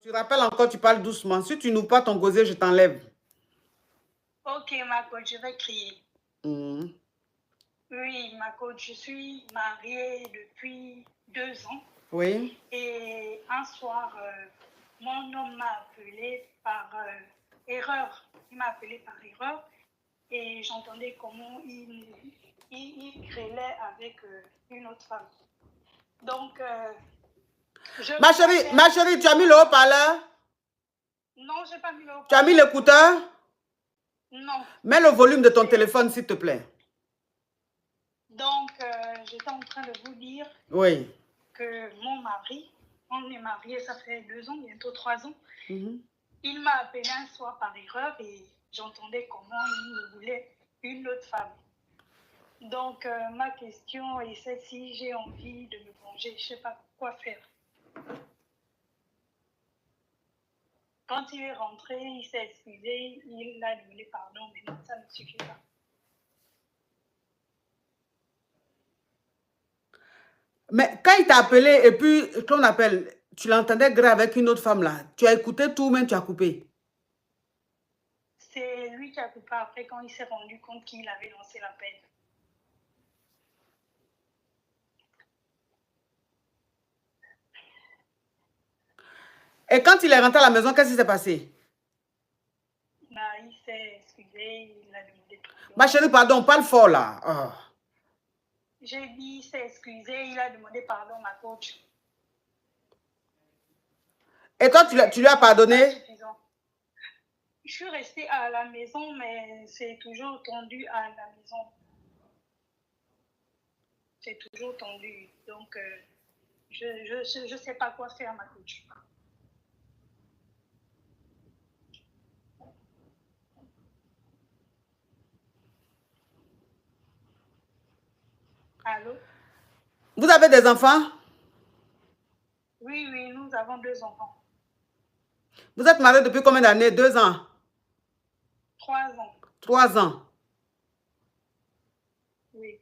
Tu rappelles encore, tu parles doucement. Si tu n'ouvres pas ton gosier, je t'enlève. Ok, ma coach, je vais crier. Oui, ma coach, je suis mariée depuis 2 ans. Oui. Et un soir, mon homme m'a appelé par erreur. Il m'a appelé par erreur et j'entendais comment il grêlait avec une autre femme. Donc, ma chérie, tu as mis le haut-parleur? Non, je n'ai pas mis le haut-parleur. Tu as mis l'écouteur? Non. Mets le volume de ton téléphone, s'il te plaît. Donc, j'étais en train de vous dire que mon mari, on est mariés, ça fait 2 ans, bientôt 3 ans. Il m'a appelé un soir par erreur et j'entendais comment il voulait une autre femme. Donc, ma question est celle-ci, j'ai envie de me venger, je ne sais pas quoi faire. Quand il est rentré, il s'est excusé, il a demandé pardon, mais non, ça ne suffit pas. Mais quand il t'a appelé et puis, qu'on appelle, tu l'entendais grave avec une autre femme là, tu as écouté tout, même tu as coupé? C'est lui qui a coupé après quand il s'est rendu compte qu'il avait lancé l'appel. Et quand il est rentré à la maison, qu'est-ce qui s'est passé? Bah, il s'est excusé, il a demandé pardon. Ma chérie, pardon, parle fort là. Oh. J'ai dit, il s'est excusé, il a demandé pardon, ma coach. Et toi, tu lui as pardonné? Je suis restée à la maison, mais c'est toujours tendu à la maison. C'est toujours tendu. Donc, je ne sais pas quoi faire, ma coach. Allô? Vous avez des enfants? Oui, oui, nous avons 2 enfants. Vous êtes mariés depuis combien d'années? 2 ans? 3 ans. 3 ans? Oui.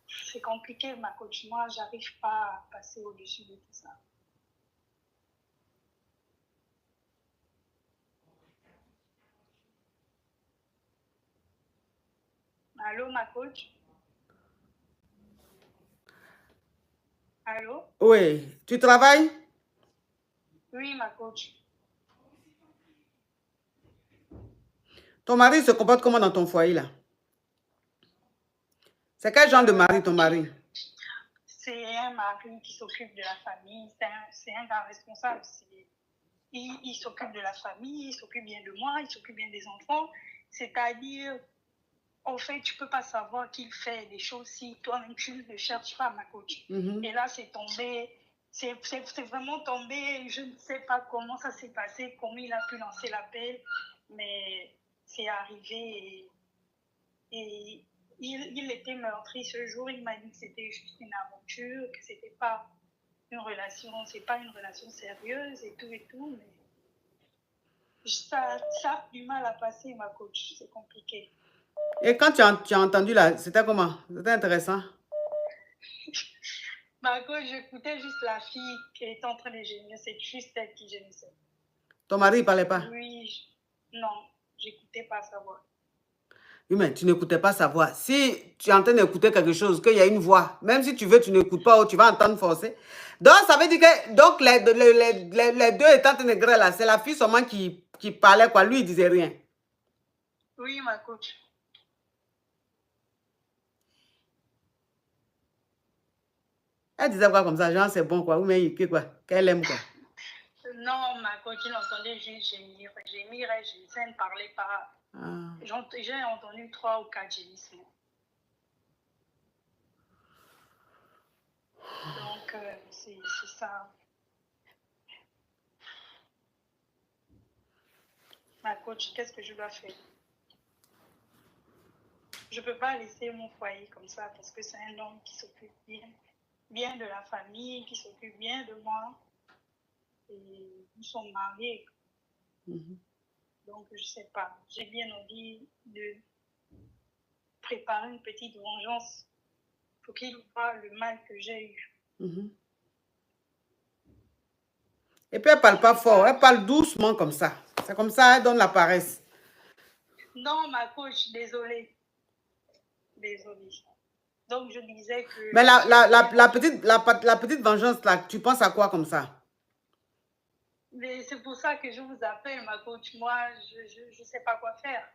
C'est compliqué, ma coach. Moi, j'arrive pas à passer au-dessus de tout ça. Allô, ma coach? Allô? Oui. Tu travailles? Oui, ma coach. Ton mari se comporte comment dans ton foyer là? C'est quel genre de mari, ton mari? C'est un mari qui s'occupe de la famille. C'est un gars responsable. Il s'occupe de la famille, il s'occupe bien de moi, il s'occupe bien des enfants. C'est-à-dire, en fait, tu ne peux pas savoir qu'il fait des choses si toi-même tu ne cherches pas, ma coach. Et là, c'est tombé, c'est vraiment tombé. Je ne sais pas comment ça s'est passé, comment il a pu lancer l'appel, mais c'est arrivé et il était meurtri ce jour. Il m'a dit que c'était juste une aventure, que c'était pas une relation, c'est pas une relation sérieuse et tout, mais ça a du mal à passer, ma coach, c'est compliqué. Et quand tu as entendu là, c'était comment? C'était intéressant? Ma coach, j'écoutais juste la fille qui était en train de gémir, c'est juste elle qui gémissait. Ton mari, il parlait pas? Oui, non, j'écoutais pas sa voix. Oui, mais tu n'écoutais pas sa voix. Si tu es en train d'écouter quelque chose, qu'il y a une voix, même si tu veux, tu n'écoutes pas ou tu vas entendre forcer. Donc, ça veut dire que donc les deux étaient en train de grêler là. C'est la fille seulement qui parlait, quoi. Lui, il disait rien. Oui, ma coach. Elle disait quoi comme ça? Genre, c'est bon, quoi. Ou bien, quoi? Qu'elle aime, quoi. Non, ma coach, il entendait juste gémir et je ne parlais pas. J'ai entendu 3 ou 4 gémissements. Donc, c'est ça. Ma coach, qu'est-ce que je dois faire? Je ne peux pas laisser mon foyer comme ça parce que c'est un homme qui s'occupe bien de la famille, qui s'occupe bien de moi. Et nous sommes mariés. Donc, je ne sais pas. J'ai bien envie de préparer une petite vengeance pour qu'il voit le mal que j'ai eu. Et puis, elle parle pas fort. Elle parle doucement comme ça. C'est comme ça, elle donne la paresse. Non, ma coach, désolée. Désolée. Donc, je disais que... Mais la petite vengeance, là, tu penses à quoi comme ça? Mais c'est pour ça que je vous appelle, ma coach. Moi, je ne sais pas quoi faire.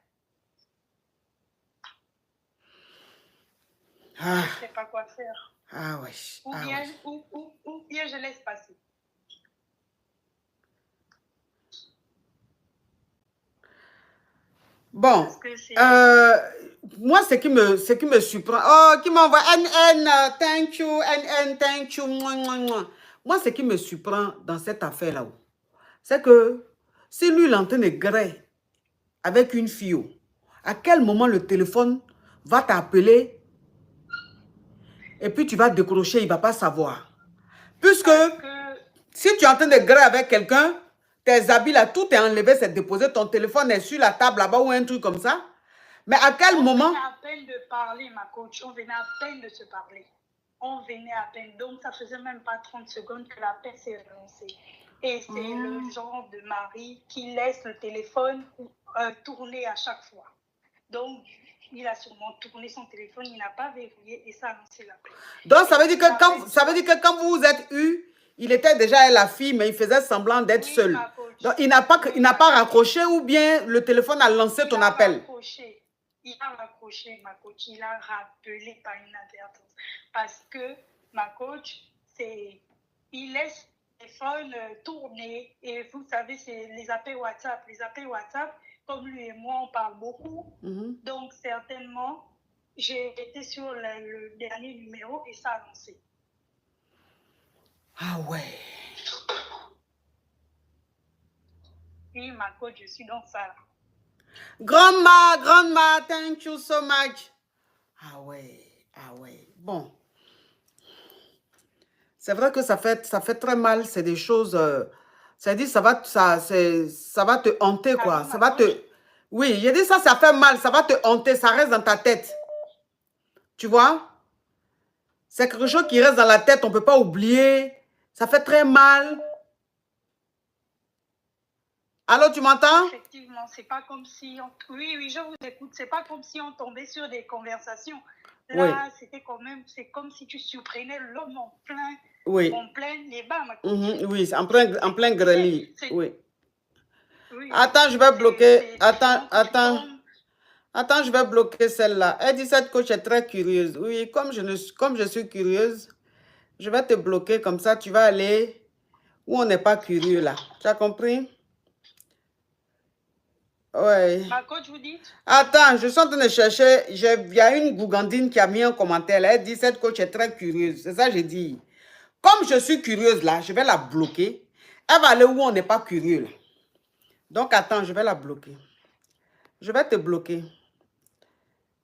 Ah. Je ne sais pas quoi faire. Ah ouais. Ou bien je laisse passer. Bon, moi, ce qui me surprend, oh, qui m'envoie NN, thank you, NN, thank you, moi, ce qui me surprend dans cette affaire-là, c'est que si lui, il est en train de griller avec une fille, à quel moment le téléphone va t'appeler et puis tu vas décrocher, il ne va pas savoir. Puisque si tu es en train de griller avec quelqu'un, tes habits là, tout est enlevé, c'est déposé, ton téléphone est sur la table là-bas ou un truc comme ça. Mais à quel moment... On venait à peine de parler, ma coach. On venait à peine de se parler. On venait à peine. Donc, ça faisait même pas 30 secondes que la paix s'est relancée. Et c'est le genre de mari qui laisse le téléphone tourner à chaque fois. Donc, il a sûrement tourné son téléphone, il n'a pas verrouillé et ça a lancé la paix. Donc, ça veut dire que quand vous vous êtes eu, il était déjà la fille, mais il faisait semblant d'être seul. Donc, il n'a pas raccroché ou bien le téléphone a lancé ton appel. Il a raccroché, ma coach. Il a rappelé par inadvertance. Parce que ma coach, il laisse le téléphone tourner. Et vous savez, c'est les appels WhatsApp. Les appels WhatsApp, comme lui et moi, on parle beaucoup. Donc, certainement, j'ai été sur le dernier numéro et ça a lancé. Ah ouais. Oui, ma coach, je suis dans ça. Grandma, thank you so much. Ah ouais. Bon. C'est vrai que ça fait très mal. C'est des choses... c'est-à-dire, ça va te hanter, quoi. Ça va te... Oui, j'ai dit ça fait mal. Ça va te hanter. Ça reste dans ta tête. Tu vois? C'est quelque chose qui reste dans la tête. On ne peut pas oublier. Ça fait très mal. Allô, tu m'entends? Effectivement, c'est pas comme si... Oui, je vous écoute. C'est pas comme si on tombait sur des conversations. Là, c'était quand même... C'est comme si tu surprenais l'homme en plein débat. Oui, en plein grelier. Oui. Attends, je vais bloquer. Attends, je vais bloquer celle-là. Elle dit, cette coach est très curieuse. Oui, comme je suis curieuse, je vais te bloquer comme ça. Tu vas aller où on n'est pas curieux, là. Tu as compris? Ouais. Ma coach, vous dites? Attends, je suis en train de chercher. Il y a une Gougandine qui a mis un commentaire. Elle dit, cette coach est très curieuse. C'est ça que j'ai dit. Comme je suis curieuse là, je vais la bloquer. Elle va aller où on n'est pas curieux là. Donc attends, je vais la bloquer. Je vais te bloquer.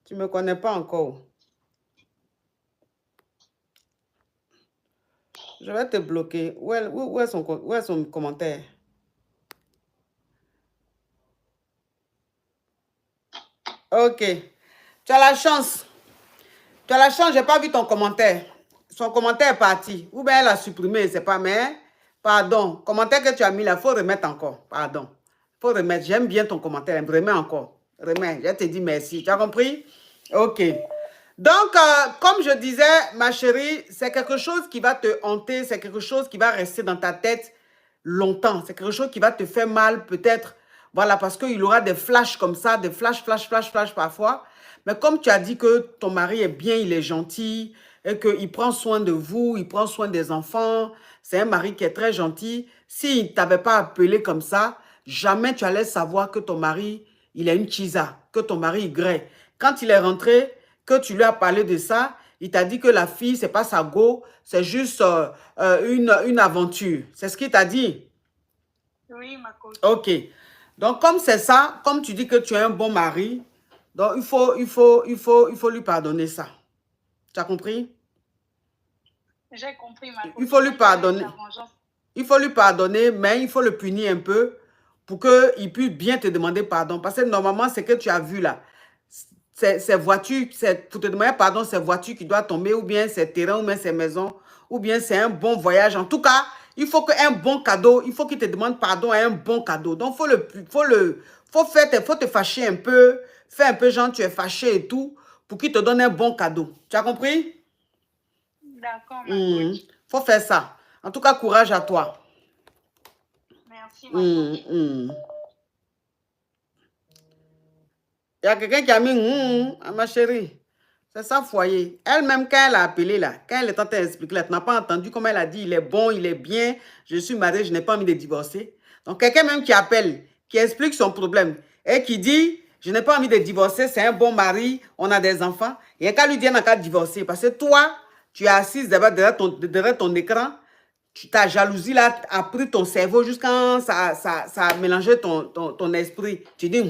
Tu ne me connais pas encore. Je vais te bloquer. Où est son commentaire? Ok. Tu as la chance. Tu as la chance, je n'ai pas vu ton commentaire. Son commentaire est parti. Ou bien elle a supprimé, je ne sais pas, mais... Pardon. Commentaire que tu as mis là, il faut remettre encore. Pardon. Il faut remettre. J'aime bien ton commentaire. Remets encore. Remets. Je te dis merci. Tu as compris? Ok. Donc, comme je disais, ma chérie, c'est quelque chose qui va te hanter. C'est quelque chose qui va rester dans ta tête longtemps. C'est quelque chose qui va te faire mal peut-être. Voilà, parce qu'il aura des flashs comme ça, des flash parfois. Mais comme tu as dit que ton mari est bien, il est gentil, et qu'il prend soin de vous, il prend soin des enfants, c'est un mari qui est très gentil. S'il ne t'avait pas appelé comme ça, jamais tu allais savoir que ton mari, il a une chisa, que ton mari, il grée. Quand il est rentré, que tu lui as parlé de ça, il t'a dit que la fille, c'est pas sa go, c'est juste une aventure. C'est ce qu'il t'a dit? Oui, ma coach. Ok. Donc, comme c'est ça, comme tu dis que tu es un bon mari, donc il faut lui pardonner ça. Tu as compris? J'ai compris, ma coach. Il faut lui pardonner. Il faut lui pardonner, mais il faut le punir un peu pour qu'il puisse bien te demander pardon. Parce que normalement, c'est que tu as vu là. C'est voiture, pour te demander pardon, c'est voiture qui doit tomber, ou bien c'est terrain, ou bien c'est maison, ou bien c'est un bon voyage. En tout cas, il faut qu'un bon cadeau, il faut qu'il te demande pardon à un bon cadeau. Donc, faut te fâcher un peu, faire un peu genre tu es fâché et tout, pour qu'il te donne un bon cadeau. Tu as compris? D'accord, ma coach. Faut faire ça. En tout cas, courage à toi. Merci, ma coach. Il y a quelqu'un qui a mis ma chérie. C'est ça, foyer. Elle-même, quand elle a appelé là, quand elle est en train d'expliquer là, tu n'as pas entendu comment elle a dit, il est bon, il est bien, je suis mariée, je n'ai pas envie de divorcer. Donc, quelqu'un même qui appelle, qui explique son problème et qui dit, je n'ai pas envie de divorcer, c'est un bon mari, on a des enfants. Il n'y a qu'à lui dire, on n'a qu'à divorcer. Parce que toi, tu es assise derrière ton écran, ta jalousie là a pris ton cerveau jusqu'à ça a mélangé ton esprit. Tu dis,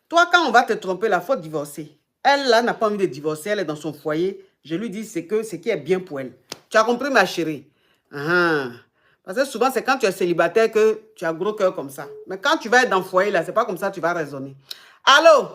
toi, quand on va te tromper, il faut divorcer. Elle, là, n'a pas envie de divorcer. Elle est dans son foyer. Je lui dis, c'est que ce qui est bien pour elle. Tu as compris, ma chérie? Parce que souvent, c'est quand tu es célibataire que tu as gros cœur comme ça. Mais quand tu vas être dans le foyer, là, c'est pas comme ça que tu vas raisonner. Allô?